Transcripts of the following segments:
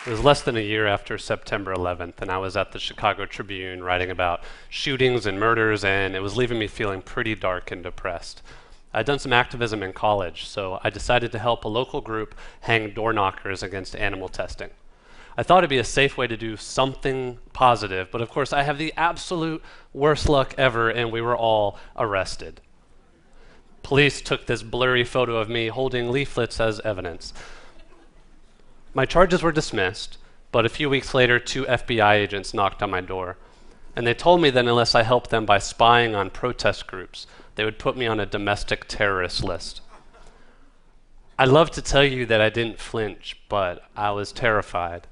It was less than a year after September 11th, and I was at the Chicago Tribune writing about shootings and murders, and it was leaving me feeling pretty dark and depressed. I'd done some activism in college, so I decided to help a local group hang door knockers against animal testing. I thought it'd be a safe way to do something positive, but of course I have the absolute worst luck ever, and we were all arrested. Police took this blurry photo of me holding leaflets as evidence. My charges were dismissed, but a few weeks later, 2 FBI agents knocked on my door, and they told me that unless I helped them by spying on protest groups, they would put me on a domestic terrorist list. I'd love to tell you that I didn't flinch, but I was terrified.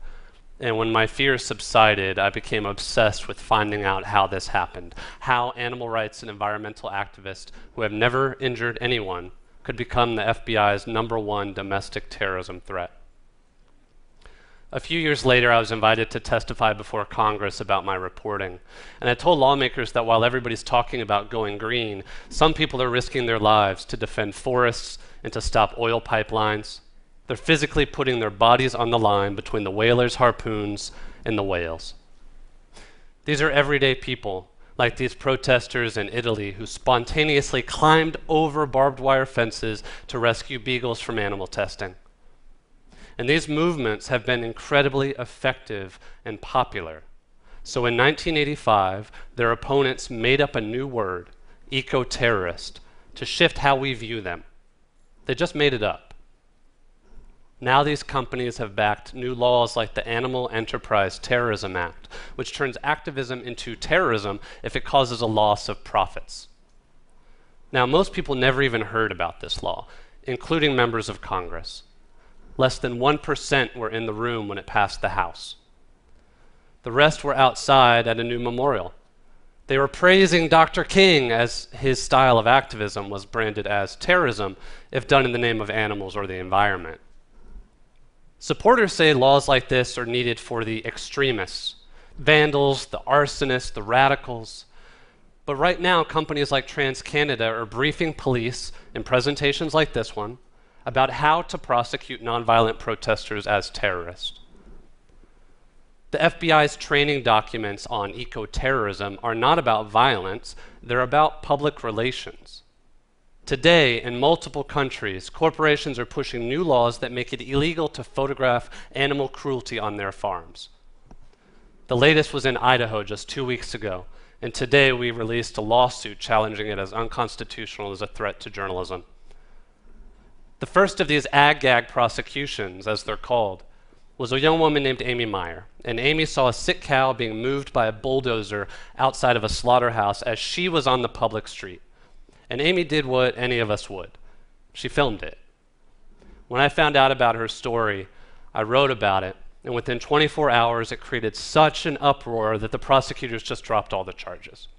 And when my fears subsided, I became obsessed with finding out how this happened, how animal rights and environmental activists who have never injured anyone could become the FBI's #1 domestic terrorism threat. A few years later, I was invited to testify before Congress about my reporting. And I told lawmakers that while everybody's talking about going green, some people are risking their lives to defend forests and to stop oil pipelines. They're physically putting their bodies on the line between the whalers' harpoons and the whales. These are everyday people, like these protesters in Italy who spontaneously climbed over barbed wire fences to rescue beagles from animal testing. And these movements have been incredibly effective and popular. So in 1985, their opponents made up a new word, eco-terrorist, to shift how we view them. They just made it up. Now these companies have backed new laws like the Animal Enterprise Terrorism Act, which turns activism into terrorism if it causes a loss of profits. Now, most people never even heard about this law, including members of Congress. Less than 1% were in the room when it passed the House. The rest were outside at a new memorial. They were praising Dr. King as his style of activism was branded as terrorism if done in the name of animals or the environment. Supporters say laws like this are needed for the extremists, vandals, the arsonists, the radicals. But right now, companies like TransCanada are briefing police in presentations like this one about how to prosecute nonviolent protesters as terrorists. The FBI's training documents on eco-terrorism are not about violence, they're about public relations. Today, in multiple countries, corporations are pushing new laws that make it illegal to photograph animal cruelty on their farms. The latest was in Idaho just 2 weeks ago, and today we released a lawsuit challenging it as unconstitutional as a threat to journalism. The first of these ag-gag prosecutions, as they're called, was a young woman named Amy Meyer. And Amy saw a sick cow being moved by a bulldozer outside of a slaughterhouse as she was on the public street. And Amy did what any of us would. She filmed it. When I found out about her story, I wrote about it, and within 24 hours it created such an uproar that the prosecutors just dropped all the charges.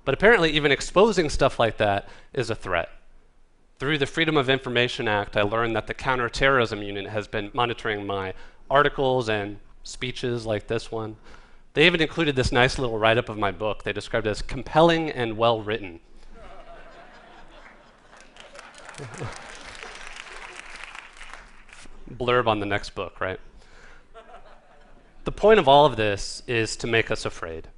But apparently even exposing stuff like that is a threat. Through the Freedom of Information Act, I learned that the Counterterrorism Unit has been monitoring my articles and speeches like this one. They even included this nice little write-up of my book. They described it as compelling and well-written. Blurb on the next book, right? The point of all of this is to make us afraid.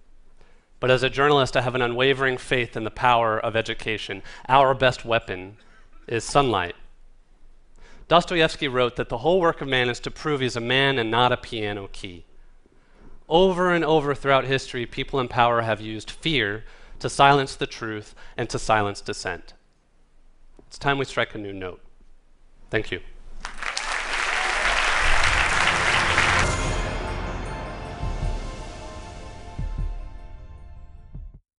But as a journalist, I have an unwavering faith in the power of education. Our best weapon is sunlight. Dostoevsky wrote that the whole work of man is to prove he's a man and not a piano key. Over and over throughout history, people in power have used fear to silence the truth and to silence dissent. It's time we strike a new note. Thank you.